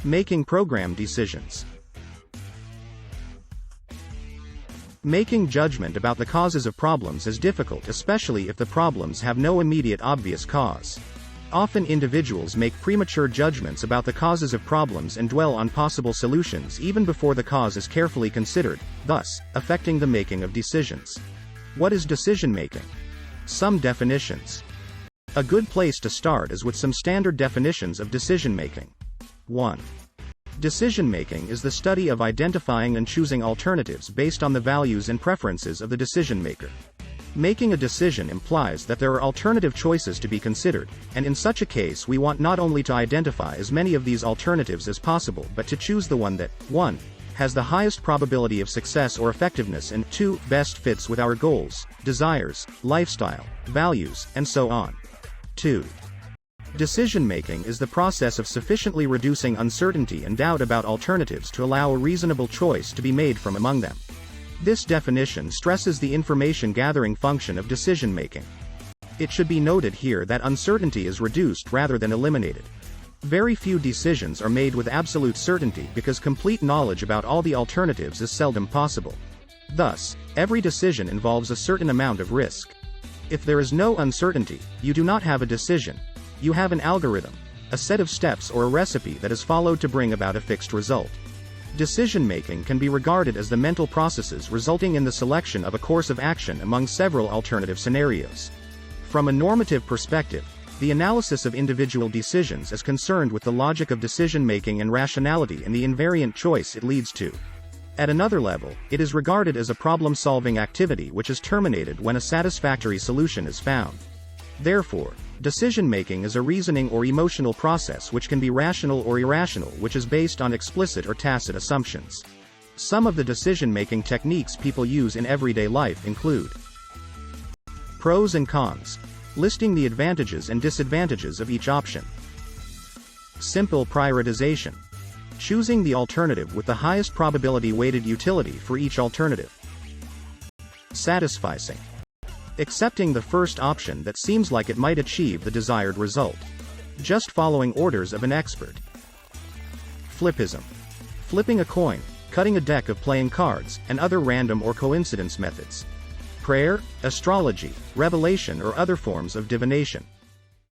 Making program decisions. Making judgment about the causes of problems is difficult, especially if the problems have no immediate obvious cause. Often individuals make premature judgments about the causes of problems and dwell on possible solutions even before the cause is carefully considered, thus, affecting the making of decisions. What is decision making? Some definitions. A good place to start is with some standard definitions of decision making. 1. Decision making is the study of identifying and choosing alternatives based on the values and preferences of the decision maker. Making a decision implies that there are alternative choices to be considered, and in such a case we want not only to identify as many of these alternatives as possible but to choose the one that, 1. has the highest probability of success or effectiveness and 2. best fits with our goals, desires, lifestyle, values, and so on. 2. Decision-making is the process of sufficiently reducing uncertainty and doubt about alternatives to allow a reasonable choice to be made from among them. This definition stresses the information-gathering function of decision-making. It should be noted here that uncertainty is reduced rather than eliminated. Very few decisions are made with absolute certainty because complete knowledge about all the alternatives is seldom possible. Thus, every decision involves a certain amount of risk. If there is no uncertainty, you do not have a decision. You have an algorithm, a set of steps or a recipe that is followed to bring about a fixed result. Decision-making can be regarded as the mental processes resulting in the selection of a course of action among several alternative scenarios. From a normative perspective, the analysis of individual decisions is concerned with the logic of decision-making and rationality and the invariant choice it leads to. At another level, it is regarded as a problem-solving activity which is terminated when a satisfactory solution is found. Therefore, decision-making is a reasoning or emotional process which can be rational or irrational, which is based on explicit or tacit assumptions. Some of the decision-making techniques people use in everyday life include pros and cons, listing the advantages and disadvantages of each option. Simple prioritization, choosing the alternative with the highest probability weighted utility for each alternative. Satisficing, accepting the first option that seems like it might achieve the desired result. Just following orders of an expert. Flippism, flipping a coin, cutting a deck of playing cards, and other random or coincidence methods. Prayer, astrology, revelation or other forms of divination.